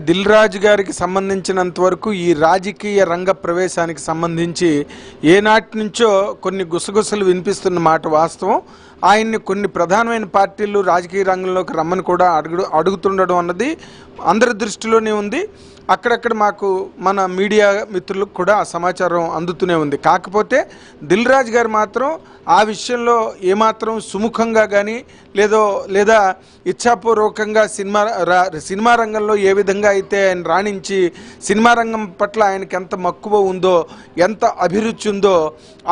దిల్ రాజు గారికి సంబంధించినంత వరకు ఈ రాజకీయ రంగ ప్రవేశానికి సంబంధించి ఏనాటి నుంచో కొన్ని గుసగుసలు వినిపిస్తున్న మాట వాస్తవం. ఆయన్ని కొన్ని ప్రధానమైన పార్టీలు రాజకీయ రంగంలోకి రమ్మని కూడా అడుగుతుండడం అన్నది అందరి దృష్టిలోనే ఉంది. అక్కడక్కడ మాకు మన మీడియా మిత్రులకు కూడా ఆ సమాచారం అందుతూనే ఉంది. కాకపోతే దిల్ రాజు గారు మాత్రం ఆ విషయంలో ఏమాత్రం సుముఖంగా కానీ లేదా ఇచ్ఛాపూర్వకంగా సినిమా రంగంలో ఏ విధంగా అయితే ఆయన రాణించి సినిమా రంగం పట్ల ఆయనకి ఎంత మక్కువ ఉందో, ఎంత అభిరుచి ఉందో,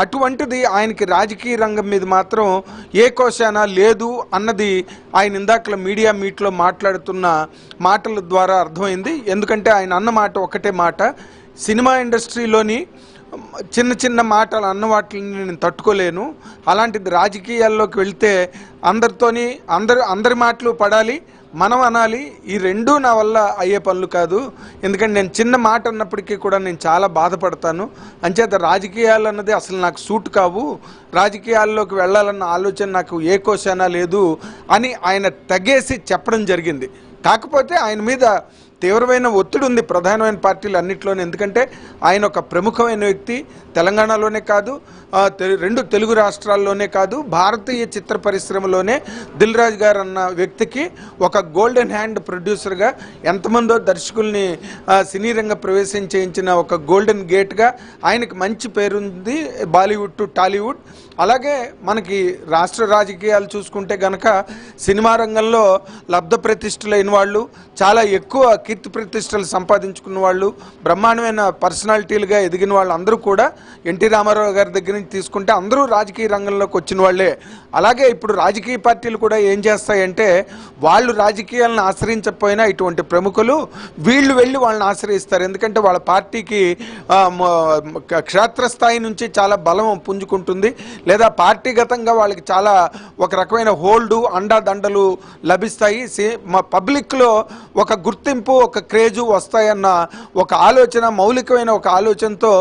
అటువంటిది ఆయనకి రాజకీయ రంగం మీద మాత్రం ఏ కోశానా లేదు అన్నది ఆయన ఇందాకల మీడియా మీట్లో మాట్లాడుతున్న మాటల ద్వారా అర్థమైంది. ఎందుకంటే ఆయన అన్న మాట ఒకటే మాట, సినిమా ఇండస్ట్రీలోని చిన్న చిన్న మాటలు అన్న వాటిని నేను తట్టుకోలేను, అలాంటిది రాజకీయాల్లోకి వెళ్తే అందరి మాటలు పడాలి, మనం అనాలి, ఈ రెండూ నా వల్ల అయ్యే పనులు కాదు. ఎందుకంటే నేను చిన్న మాట అన్నప్పటికీ కూడా నేను చాలా బాధపడతాను. అంచేత రాజకీయాలు అన్నది అసలు నాకు సూట్ కావు, రాజకీయాల్లోకి వెళ్ళాలన్న ఆలోచన నాకు ఏ కోశానా లేదు అని ఆయన తెగేసి చెప్పడం జరిగింది. కాకపోతే ఆయన మీద తీవ్రమైన ఒత్తిడి ఉంది ప్రధానమైన పార్టీలు అన్నింటిలోనే. ఎందుకంటే ఆయన ఒక ప్రముఖమైన వ్యక్తి, తెలంగాణలోనే కాదు, రెండు తెలుగు రాష్ట్రాల్లోనే కాదు, భారతీయ చిత్ర పరిశ్రమలోనే దిల్ రాజు గారు అన్న వ్యక్తికి ఒక గోల్డెన్ హ్యాండ్ ప్రొడ్యూసర్గా, ఎంతమందో దర్శకుల్ని సినీ రంగ ప్రవేశం చేయించిన ఒక గోల్డెన్ గేట్గా ఆయనకు మంచి పేరుంది బాలీవుడ్ టు టాలీవుడ్. అలాగే మనకి రాష్ట్ర రాజకీయాలు చూసుకుంటే గనక సినిమా రంగంలో లబ్ధ ప్రతిష్ఠులైన వాళ్ళు, చాలా ఎక్కువ కీర్తి ప్రతిష్టలు సంపాదించుకున్న వాళ్ళు, బ్రహ్మాండమైన పర్సనాలిటీలుగా ఎదిగిన వాళ్ళు అందరూ కూడా ఎన్టీ రామారావు గారి దగ్గర నుంచి తీసుకుంటే అందరూ రాజకీయ రంగంలోకి వచ్చిన వాళ్ళే. అలాగే ఇప్పుడు రాజకీయ పార్టీలు కూడా ఏం చేస్తాయంటే వాళ్ళు రాజకీయాలను ఆశ్రయించకపోయినా ఇటువంటి ప్రముఖులు వీళ్ళు వెళ్ళి వాళ్ళని ఆశ్రయిస్తారు. ఎందుకంటే వాళ్ళ పార్టీకి క్షేత్రస్థాయి నుంచి చాలా బలం పుంజుకుంటుంది, లేదా పార్టీగతంగా వాళ్ళకి చాలా ఒక రకమైన హోల్డు, అండాదండలు లభిస్తాయి, పబ్లిక్లో ఒక గుర్తింపు, ఒక క్రేజు వస్తాయన్న ఒక ఆలోచన, మౌలికమైన ఒక ఆలోచనతో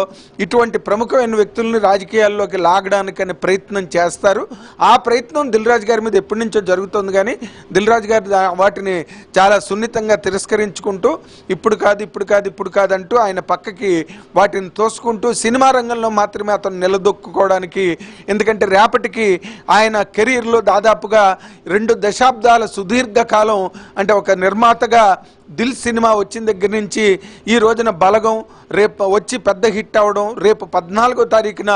ఇటువంటి ప్రముఖమైన వ్యక్తుల్ని రాజకీయాల్లోకి లాగడానికని ప్రయత్నం చేస్తారు. ఆ ప్రయత్నం దిల్ రాజు గారి మీద ఎప్పటి నుంచో జరుగుతుంది. కానీ దిల్ రాజు గారి వాటిని చాలా సున్నితంగా తిరస్కరించుకుంటూ ఇప్పుడు కాదు అంటూ ఆయన పక్కకి వాటిని తోసుకుంటూ సినిమా రంగంలో మాత్రమే అతను నిలదొక్కుకోవడానికి, ఎందుకంటే రేపటికి ఆయన కెరీర్లో దాదాపుగా 2 దశాబ్దాల సుదీర్ఘకాలం, అంటే ఒక నిర్మాతగా దిల్ సినిమా వచ్చిన దగ్గర నుంచి ఈ రోజున బలగం రేపు వచ్చి పెద్ద హిట్ అవ్వడం, రేపు 14వ తారీఖున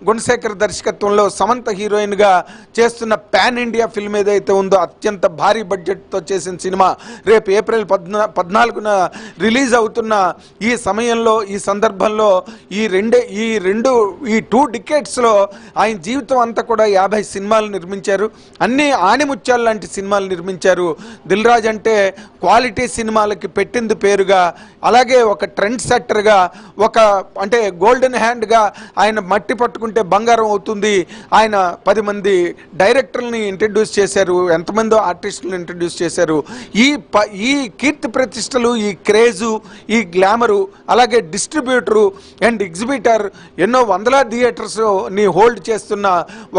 గుణశేఖర్ దర్శకత్వంలో సమంత హీరోయిన్గా చేస్తున్న పాన్ ఇండియా ఫిల్మ్ ఏదైతే ఉందో అత్యంత భారీ బడ్జెట్తో చేసిన సినిమా రేపు ఏప్రిల్ 14న రిలీజ్ అవుతున్న ఈ సమయంలో, ఈ సందర్భంలో ఈ 2 డికేట్స్లో ఆయన జీవితం అంతా కూడా 50 సినిమాలు నిర్మించారు. అన్నీ ఆణిముత్యాలు లాంటి సినిమాలు నిర్మించారు. దిల్ రాజు అంటే క్వాలిటీ సినిమాలకి పెట్టింది పేరుగా, అలాగే ఒక ట్రెండ్ సెట్టర్గా, ఒక అంటే గోల్డెన్ హ్యాండ్గా ఆయన మట్టి పట్టుకుంటే బంగారం అవుతుంది. ఆయన 10 మంది డైరెక్టర్ని ఇంట్రడ్యూస్ చేశారు, ఎంతమందో ఆర్టిస్టులను ఇంట్రడ్యూస్ చేశారు. ఈ కీర్తి ప్రతిష్టలు, ఈ క్రేజు, ఈ గ్లామరు, అలాగే డిస్ట్రిబ్యూటరు అండ్ ఎగ్జిబిటర్, ఎన్నో వందల థియేటర్స్ని హోల్డ్ చేస్తున్న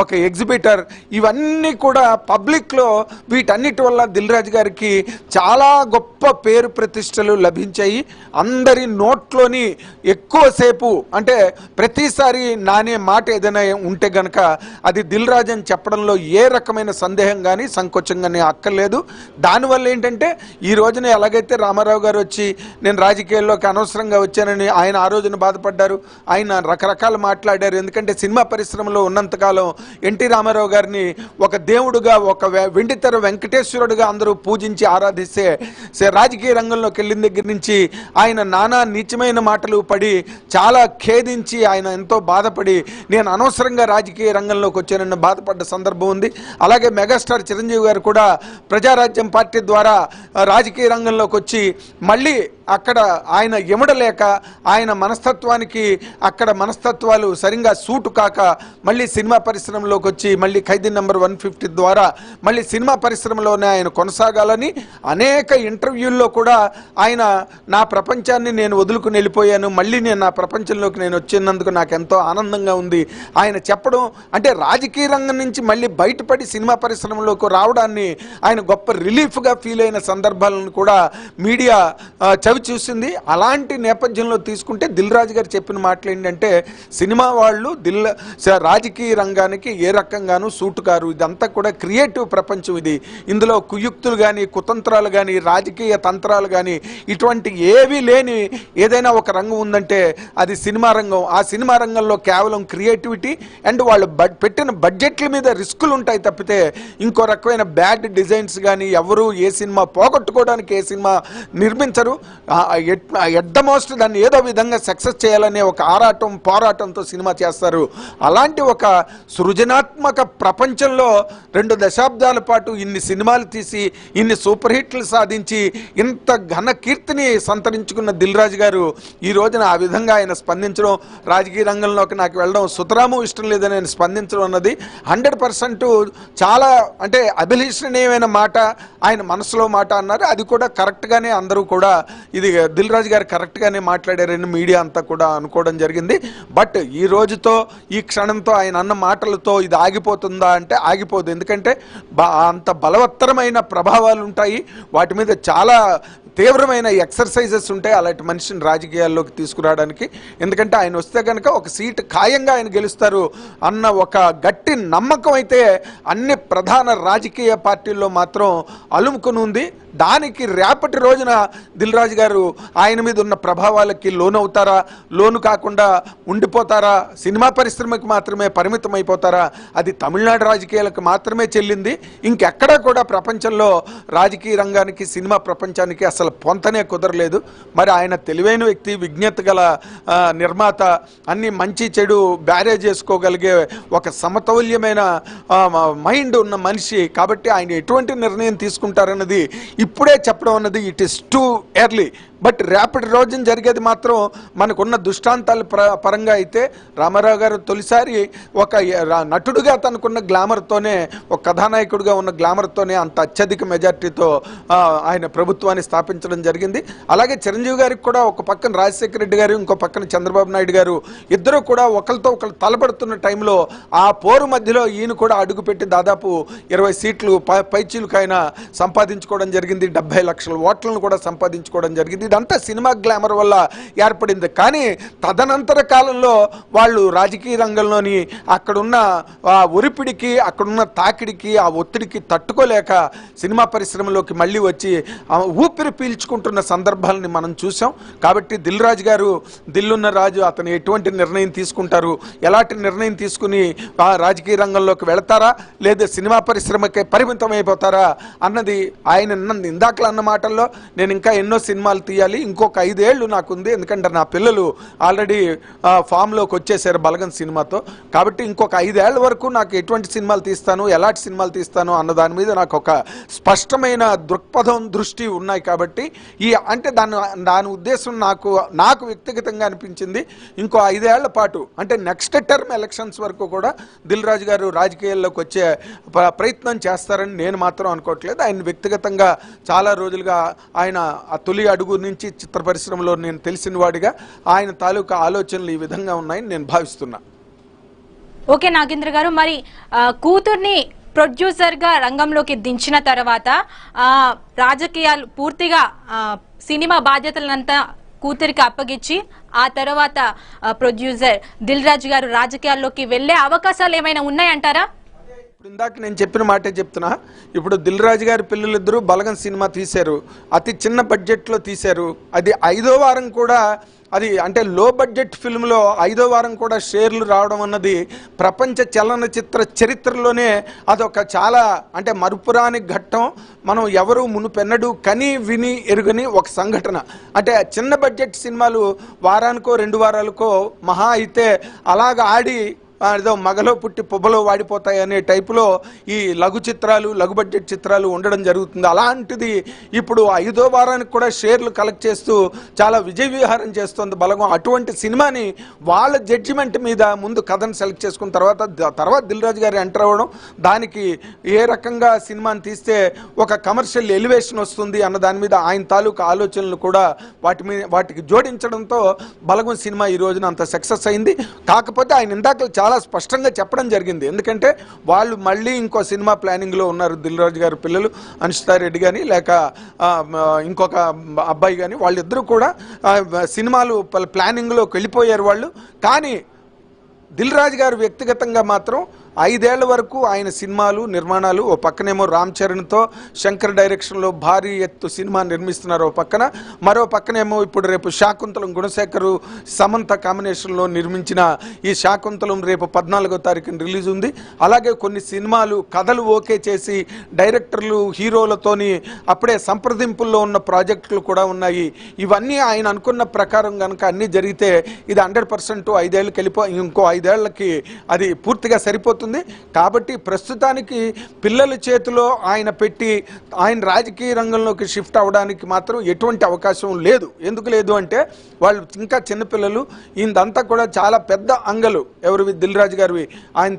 ఒక ఎగ్జిబిటర్, ఇవన్నీ కూడా పబ్లిక్లో వీటన్నిటి వల్ల దిల్ రాజు గారికి చాలా గొప్ప పేరు ప్రతిష్టలు లభించాయి. అందరి నోట్లోని ఎక్కువసేపు, అంటే ప్రతిసారి నానే మాట ఏదైనా ఉంటే గనక అది దిల్ రాజు అని చెప్పడంలో ఏ రకమైన సందేహం కానీ సంకోచం కానీ అక్కర్లేదు. దానివల్ల ఏంటంటే ఈ రోజున ఎలాగైతే రామారావు గారు వచ్చి నేను రాజకీయాల్లోకి అనవసరంగా వచ్చానని ఆయన ఆ రోజున బాధపడ్డారు, ఆయన రకరకాలు మాట్లాడారు. ఎందుకంటే సినిమా పరిశ్రమలో ఉన్నంతకాలం ఎన్టీ రామారావు గారిని ఒక దేవుడుగా, ఒక వెండితెర వెంకటేశ్వరుడుగా అందరూ పూజించి ఆరాధిస్తే రాజకీయ రంగంలోకి వెళ్ళిన దగ్గర నుంచి ఆయన నానా నీచమైన మాటలు పడి చాలా ఖేదించి ఆయన ఎంతో బాధపడి నేను అనవసరంగా రాజకీయ రంగంలోకి వచ్చానన్న బాధపడ్డ సందర్భం ఉంది. అలాగే మెగాస్టార్ చిరంజీవి గారు కూడా ప్రజారాజ్యం పార్టీ ద్వారా రాజకీయ రంగంలోకి వచ్చి మళ్ళీ అక్కడ ఆయన ఇమడలేక ఆయన మనస్తత్వానికి అక్కడ మనస్తత్వాలు సరిగ్గా సూటు కాక మళ్ళీ సినిమా పరిశ్రమలోకి వచ్చి మళ్ళీ ఖైదీ నెంబర్ 150 ద్వారా మళ్ళీ సినిమా పరిశ్రమలోనే ఆయన కొనసాగాలని అనేక ఇంటర్వ్యూల్లో కూడా ఆయన నా ప్రపంచాన్ని నేను వదులుకుని వెళ్ళిపోయాను, మళ్ళీ నేను నా ప్రపంచంలోకి నేను వచ్చినందుకు నాకు ఎంతో ఆనందంగా ఉంది ఆయన చెప్పడం. అంటే రాజకీయ రంగం నుంచి మళ్ళీ బయటపడి సినిమా పరిశ్రమలోకి రావడాన్ని ఆయన గొప్ప రిలీఫ్గా ఫీల్ అయిన సందర్భాలను కూడా మీడియా చవి చూసింది. అలాంటి నేపథ్యంలో తీసుకుంటే దిల్ రాజు గారు చెప్పిన మాటలు ఏంటంటే సినిమా వాళ్ళు రాజకీయ రంగానికి ఏ రకంగానూ సూటు కారు, ఇదంతా కూడా క్రియేటివ్ ప్రపంచం ఇది, ఇందులో కుయుక్తులు కానీ కుతంత్రాలు కానీ రాజకీయ తంత్రాలు కానీ ఇటువంటి ఏవీ లేని ఏదైనా ఒక రంగం ఉందంటే అది సినిమా రంగం. ఆ సినిమా రంగంలో కేవలం క్రియేటివిటీ అండ్ వాళ్ళు పెట్టిన బడ్జెట్ల మీద రిస్కులు ఉంటాయి తప్పితే ఇంకో రకమైన బ్యాడ్ డిజైన్స్ కానీ ఎవరు ఏ సినిమా పోగొట్టుకోవడానికి ఏ సినిమా నిర్మించరు. ఎట్ ద మోస్ట్ దాన్ని ఏదో విధంగా సక్సెస్ చేయాలనే ఒక పోరాటంతో సినిమా చేస్తారు. అలాంటి ఒక సృజనాత్మక ప్రపంచంలో 2 దశాబ్దాల పాటు ఇన్ని సినిమాలు తీసి ఇన్ని సూపర్ హిట్లు సాధించి ఇంత ఘన కీర్తిని సంతరించుకున్న దిల్ రాజు గారు ఈ రోజున ఆ విధంగా ఆయన స్పందించడం, రాజకీయ రంగంలోకి నాకు వెళ్ళడం సుతరాము ఇష్టం లేదని ఆయన స్పందించడం అన్నది 100% చాలా అంటే అభిలషణీయమైన మాట, ఆయన మనసులో మాట అన్నారు. అది కూడా కరెక్ట్గానే అందరూ కూడా ఇది దిల్ రాజు గారు కరెక్ట్గానే మాట్లాడారని మీడియా అంతా కూడా అనుకోవడం జరిగింది. బట్ ఈ రోజుతో ఈ క్షణంతో ఆయన అన్న మాటలతో ఇది ఆగిపోతుందా అంటే ఆగిపోదు. ఎందుకంటే అంత బలవత్తరమైన ప్రభావాలు ఉంటాయి, వాటి మీద చాలా తీవ్రమైన ఎక్సర్సైజెస్ ఉంటాయి అలాంటి మనిషిని రాజకీయాల్లోకి తీసుకురావడానికి. ఎందుకంటే ఆయన వస్తే కనుక ఒక సీటు ఖాయంగా ఆయన గెలుస్తారు అన్న ఒక గట్టి నమ్మకం అయితే అన్ని ప్రధాన రాజకీయ పార్టీల్లో మాత్రం అలుముకుని ఉంది. దానికి రేపటి రోజున దిల్ రాజు గారు ఆయన మీద ఉన్న ప్రభావాలకి లోనవుతారా, లోను కాకుండా ఉండిపోతారా, సినిమా పరిశ్రమకి మాత్రమే పరిమితం అయిపోతారా, అది తమిళనాడు రాజకీయాలకు మాత్రమే చెల్లింది, ఇంకెక్కడా కూడా ప్రపంచంలో రాజకీయ రంగానికి సినిమా ప్రపంచానికి అసలు పొంతనే కుదరలేదు. మరి ఆయన తెలివైన వ్యక్తి, విజ్ఞత గల నిర్మాత, అన్ని మంచి చెడు బ్యారేజ్ చేసుకోగలిగే ఒక సమతౌల్యమైన మైండ్ ఉన్న మనిషి కాబట్టి ఆయన ఎటువంటి నిర్ణయం తీసుకుంటారన్నది ఇప్పుడే చెప్పడం అన్నది it is too early. But రేపటి రోజున జరిగేది మాత్రం మనకున్న దృష్టాంతాల పరంగా అయితే రామారావు గారు తొలిసారి ఒక నటుడుగా తనకున్న గ్లామర్తోనే, ఒక కథానాయకుడిగా ఉన్న గ్లామర్తోనే అంత అత్యధిక మెజార్టీతో ఆయన ప్రభుత్వాన్ని స్థాపించడం జరిగింది. అలాగే చిరంజీవి గారికి కూడా ఒక పక్కన రాజశేఖర రెడ్డి గారు, ఇంకో పక్కన చంద్రబాబు నాయుడు గారు ఇద్దరు కూడా ఒకరితో ఒకరు తలపడుతున్న టైంలో ఆ పోరు మధ్యలో ఈయన కూడా అడుగుపెట్టి దాదాపు 20 సీట్లు పైచీలకు ఆయన సంపాదించుకోవడం జరిగింది, 70 లక్షల ఓట్లను కూడా సంపాదించుకోవడం జరిగింది. ఇదంతా సినిమా గ్లామర్ వల్ల ఏర్పడింది. కానీ తదనంతర కాలంలో వాళ్ళు రాజకీయ రంగంలోని అక్కడున్న ఒరిపిడికి, అక్కడున్న తాకిడికి, ఆ ఒత్తిడికి తట్టుకోలేక సినిమా పరిశ్రమలోకి మళ్ళీ వచ్చి ఊపిరి పీల్చుకుంటున్న సందర్భాలని మనం చూసాం. కాబట్టి దిల్ రాజు గారు దిల్లున్న రాజు, అతను ఎటువంటి నిర్ణయం తీసుకుంటారు, ఎలాంటి నిర్ణయం తీసుకుని రాజకీయ రంగంలోకి వెళతారా లేదా సినిమా పరిశ్రమకే పరిమితం అయిపోతారా అన్నది ఆయన ఇందాకలు అన్న మాటల్లో నేను ఇంకా ఎన్నో సినిమాలు తీయాలి, ఇంకొక 5 ఏళ్ళు నాకుంది, ఎందుకంటే నా పిల్లలు ఆల్రెడీ ఫామ్లోకి వచ్చేసారు బలగం సినిమాతో. కాబట్టి ఇంకొక 5 ఏళ్ల వరకు నాకు ఎటువంటి సినిమాలు తీస్తాను, ఎలాంటి సినిమాలు తీస్తాను అన్న దాని మీద నాకు ఒక స్పష్టమైన దృక్పథం, దృష్టి ఉన్నాయి. కాబట్టి అంటే దాని ఉద్దేశం నాకు వ్యక్తిగతంగా అనిపించింది ఇంకో 5 ఏళ్ల పాటు అంటే నెక్స్ట్ టర్మ్ ఎలక్షన్స్ వరకు కూడా దిల్ రాజు గారు రాజకీయాల్లోకి వచ్చే ప్రయత్నం చేస్తారని నేను మాత్రం అనుకోవట్లేదు. ఆయన వ్యక్తిగతంగా చాలా రోజులుగా ఆయన ఆ తొలి అడుగు నుంచి చిత్ర పరిశ్రమలో నేను తెలిసిన వాడిగా ఆయన తాలూకా ఆలోచనలు ఈ విధంగా ఉన్నాయని నేను భావిస్తున్నా. ఓకే నాగేంద్ర గారు, మరి కూతుర్ని ప్రొడ్యూసర్ గా రంగంలోకి దించిన తర్వాత రాజకీయాలు పూర్తిగా సినిమా బాధ్యతలంతా కూతురికి అప్పగించి ఆ తర్వాత ప్రొడ్యూసర్ దిల్ రాజు గారు రాజకీయాల్లోకి వెళ్లే అవకాశాలు ఏమైనా ఉన్నాయంటారా? ఇందాక నేను చెప్పిన మాటే చెప్తున్నా. ఇప్పుడు దిల్ రాజు గారి పిల్లలిద్దరూ బలగం సినిమా తీశారు, అతి చిన్న బడ్జెట్లో తీశారు. అది 5వ వారం కూడా అది అంటే లో బడ్జెట్ ఫిల్మ్లో 5వ వారం కూడా షేర్లు రావడం అన్నది ప్రపంచ చలనచిత్ర చరిత్రలోనే అదొక చాలా అంటే మరుపురాని ఘట్టం. మనం ఎవరు మునుపెన్నడూ కని విని ఎరుగని ఒక సంఘటన. అంటే చిన్న బడ్జెట్ సినిమాలు వారానికో 2 వారాలకో మహా అయితే అలాగ ఆడి ఏదో మగలో పుట్టి పుబ్బలో వాడిపోతాయి అనే టైపులో ఈ లఘు చిత్రాలు, లఘు బడ్జెట్ చిత్రాలు ఉండడం జరుగుతుంది. అలాంటిది ఇప్పుడు 5వ వారానికి కూడా షేర్లు కలెక్ట్ చేస్తూ చాలా విజయ విహారం చేస్తుంది బలగం. అటువంటి సినిమాని వాళ్ళ జడ్జిమెంట్ మీద ముందు కథను సెలెక్ట్ చేసుకున్న తర్వాత దిల్ రాజు గారు ఎంటర్ అవ్వడం, దానికి ఏ రకంగా సినిమాని తీస్తే ఒక కమర్షియల్ ఎలివేషన్ వస్తుంది అన్న దాని మీద ఆయన తాలూకు ఆలోచనలు కూడా వాటికి జోడించడంతో బలగం సినిమా ఈ రోజున అంత సక్సెస్ అయింది. కాకపోతే ఆయన ఇందాక చాలా స్పష్టంగా చెప్పడం జరిగింది, ఎందుకంటే వాళ్ళు మళ్ళీ ఇంకో సినిమా ప్లానింగ్లో ఉన్నారు. దిల్ రాజు గారి పిల్లలు అనిషితారెడ్డి కానీ లేక ఇంకొక అబ్బాయి కానీ వాళ్ళిద్దరూ కూడా సినిమాలు ప్లానింగ్లోకి వెళ్ళిపోయారు వాళ్ళు. కానీ దిల్ రాజు గారు వ్యక్తిగతంగా మాత్రం 5 ఏళ్ల వరకు ఆయన సినిమాలు నిర్మాణాలు, ఓ పక్కనేమో రామ్ చరణ్తో శంకర్ డైరెక్షన్లో భారీ ఎత్తు సినిమా నిర్మిస్తున్నారు ఓ పక్కన, మరో పక్కనేమో ఇప్పుడు రేపు శాకుంతలం గుణశేఖరు సమంత కాంబినేషన్లో నిర్మించిన ఈ శాకుంతలం రేపు 14వ తారీఖున రిలీజ్ ఉంది. అలాగే కొన్ని సినిమాలు కథలు ఓకే చేసి డైరెక్టర్లు హీరోలతోని అప్పుడే సంప్రదింపుల్లో ఉన్న ప్రాజెక్టులు కూడా ఉన్నాయి. ఇవన్నీ ఆయన అనుకున్న ప్రకారం కనుక అన్నీ జరిగితే ఇది 100% 5 ఏళ్ళకి ఇంకో 5 ఏళ్లకి అది పూర్తిగా సరిపోతుంది. కాబట్టి ప్రస్తుతానికి పిల్లల చేతిలో ఆయన పెట్టి ఆయన రాజకీయ రంగంలోకి షిఫ్ట్ అవ్వడానికి మాత్రం ఎటువంటి అవకాశం లేదు. ఎందుకు లేదు అంటే వాళ్ళు ఇంకా చిన్నపిల్లలు. ఇందంతా కూడా చాలా పెద్ద అంగలు ఎవరివి, దిల్ రాజు గారివి. ఆయన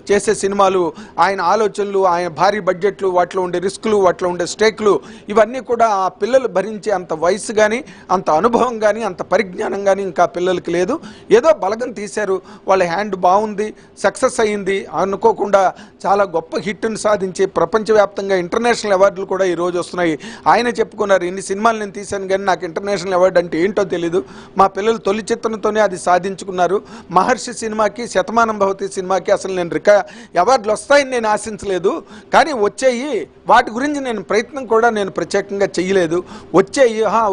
చేసే సినిమాలు, ఆయన ఆలోచనలు, ఆయన భారీ బడ్జెట్లు, వాటిలో ఉండే రిస్కులు, వాటిలో ఉండే స్టేక్లు, ఇవన్నీ కూడా ఆ పిల్లలు భరించే అంత వయసు కానీ, అంత అనుభవం కానీ, అంత పరిజ్ఞానం కానీ ఇంకా పిల్లలకి లేదు. ఏదో బలగం తీశారు, వాళ్ళ హ్యాండ్ బాగుంది, సక్సెస్ అయ్యింది, అనుకోకుండా చాలా గొప్ప హిట్ని సాధించి ప్రపంచవ్యాప్తంగా ఇంటర్నేషనల్ అవార్డులు కూడా ఈరోజు వస్తున్నాయి. ఆయన చెప్పుకున్నారు, ఇన్ని సినిమాలు నేను తీశాను కానీ నాకు ఇంటర్నేషనల్ అవార్డు అంటే ఏంటో తెలీదు. మా పిల్లలు తొలి చిత్రంతోనే అది సాధించుకున్నారు. మహర్షి సినిమాకి, శతమానం భవతి సినిమాకి అసలు నేను అవార్డులు వస్తాయని నేను ఆశించలేదు, కానీ వచ్చాయి. వాటి గురించి నేను ప్రయత్నం కూడా నేను ప్రత్యేకంగా చెయ్యలేదు.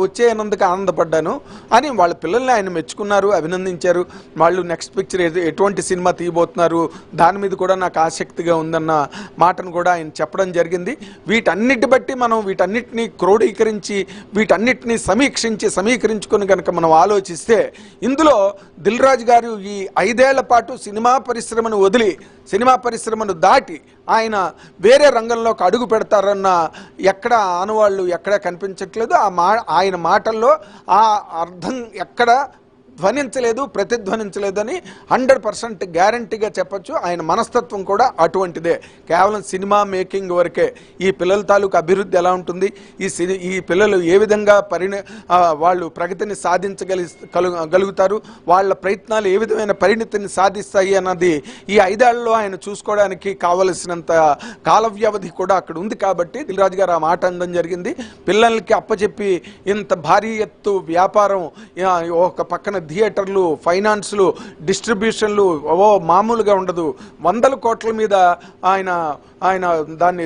వచ్చేయనందుకు ఆనందపడ్డాను అని వాళ్ళ పిల్లల్ని ఆయన మెచ్చుకున్నారు, అభినందించారు. వాళ్ళు నెక్స్ట్ పిక్చర్ ఎటువంటి సినిమా తీయబోతున్నారు దాని మీద కూడా నాకు ఆసక్తిగా ఉందన్న మాటను కూడా ఆయన చెప్పడం జరిగింది. వీటన్నిటి బట్టి మనం వీటన్నిటిని క్రోడీకరించి వీటన్నిటిని సమీకరించుకొని కనుక మనం ఆలోచిస్తే ఇందులో దిల్ రాజు గారు ఈ 5 ఏళ్ల పాటు సినిమా పరిశ్రమను వదిలి, సినిమా పరిశ్రమను దాటి ఆయన వేరే రంగంలోకి అడుగు పెడతారన్న ఎక్కడ ఆనవాళ్ళు ఎక్కడ కనిపించట్లేదు. ఆయన మాటల్లో ఆ అర్థం ఎక్కడ ధ్వనించలేదు, ప్రతిధ్వనించలేదని 100% గ్యారంటీగా చెప్పచ్చు. ఆయన మనస్తత్వం కూడా అటువంటిదే. కేవలం సినిమా మేకింగ్ వరకే. ఈ పిల్లల తాలూకు అభివృద్ధి ఎలా ఉంటుంది, ఈ పిల్లలు ఏ విధంగా వాళ్ళు ప్రగతిని సాధించగలుగుతారు, వాళ్ళ ప్రయత్నాలు ఏ విధమైన పరిణితిని సాధిస్తాయి అన్నది ఈ 5 ఏళ్లలో ఆయన చూసుకోవడానికి కావలసినంత కాల వ్యవధి కూడా అక్కడ ఉంది. కాబట్టి దిల్ రాజు గారు ఆ మాట అనడం జరిగింది. పిల్లలకి అప్పచెప్పి ఇంత భారీ ఎత్తు వ్యాపారం, ఒక పక్కన థియేటర్లు, ఫైనాన్స్లు, డిస్ట్రిబ్యూషన్లు మామూలుగా ఉండదు. 100 కోట్ల మీద ఆయన దాన్ని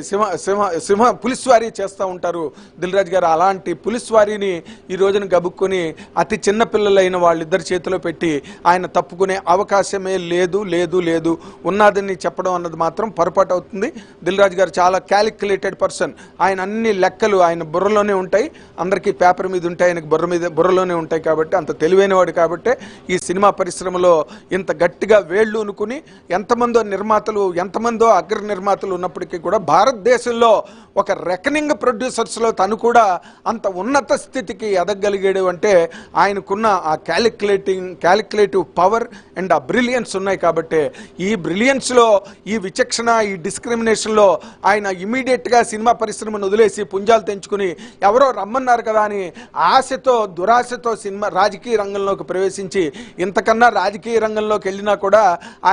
సింహ పులిస్వారీ చేస్తూ ఉంటారు దిల్ రాజు గారు. అలాంటి పులిస్వారీని ఈ రోజున గబుక్కొని అతి చిన్న పిల్లలైన వాళ్ళిద్దరి చేతిలో పెట్టి ఆయన తప్పుకునే అవకాశమే లేదు. ఉన్నదని చెప్పడం అన్నది మాత్రం పొరపాటు అవుతుంది. దిల్ రాజు గారు చాలా క్యాలిక్యులేటెడ్ పర్సన్. ఆయన అన్ని లెక్కలు ఆయన బుర్రలోనే ఉంటాయి, అందరికీ పేపర్ మీద ఉంటాయి, ఆయనకు బుర్రలోనే ఉంటాయి. కాబట్టి అంత తెలివైన వాడు కాబట్టి ఈ సినిమా పరిశ్రమలో ఇంత గట్టిగా వేళ్ళు ఉనుకుని ఎంతమందో అగ్ర నిర్మాతలు ఉన్నప్పటికీ కూడా భారతదేశంలో ఒక రెకనింగ్ ప్రొడ్యూసర్స్లో తను కూడా అంత ఉన్నత స్థితికి ఎదగలిగాడు అంటే ఆయనకున్న ఆ క్యాలిక్యులేటివ్ పవర్ అండ్ ఆ బ్రిలియన్స్ ఉన్నాయి. కాబట్టి ఈ బ్రిలియన్స్లో, ఈ విచక్షణ, ఈ డిస్క్రిమినేషన్లో ఆయన ఇమీడియట్గా సినిమా పరిశ్రమను వదిలేసి పుంజాలు తెంచుకుని ఎవరో రమ్మన్నారు కదా అని దురాశతో రాజకీయ రంగంలోకి ప్రవేశించి ఇంతకన్నా రాజకీయ రంగంలోకి వెళ్ళినా కూడా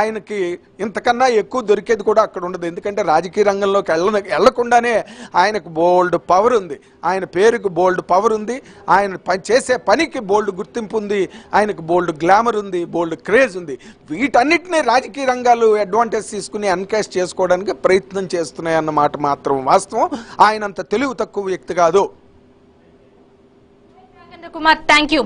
ఆయనకి ఇంతకన్నా ఎక్కువ దొరికేది కూడా అక్కడ ఉండదు. ఎందుకంటే రాజకీయ రంగంలోకి వెళ్లకుండానే ఆయనకు బోల్డ్ పవర్ ఉంది, ఆయన పేరుకు బోల్డ్ పవర్ ఉంది, ఆయన చేసే పనికి బోల్డ్ గుర్తింపు ఉంది, ఆయనకు బోల్డ్ గ్లామర్ ఉంది, బోల్డ్ క్రేజ్ ఉంది. వీటన్నిటినీ రాజకీయ రంగాలు అడ్వాంటేజ్ తీసుకుని ఎన్కాష్ చేసుకోవడానికి ప్రయత్నం చేస్తున్నాయి అన్నమాట మాత్రం వాస్తవం. ఆయన అంత తెలివి తక్కువ వ్యక్తి కాదు. Kumar, thank you.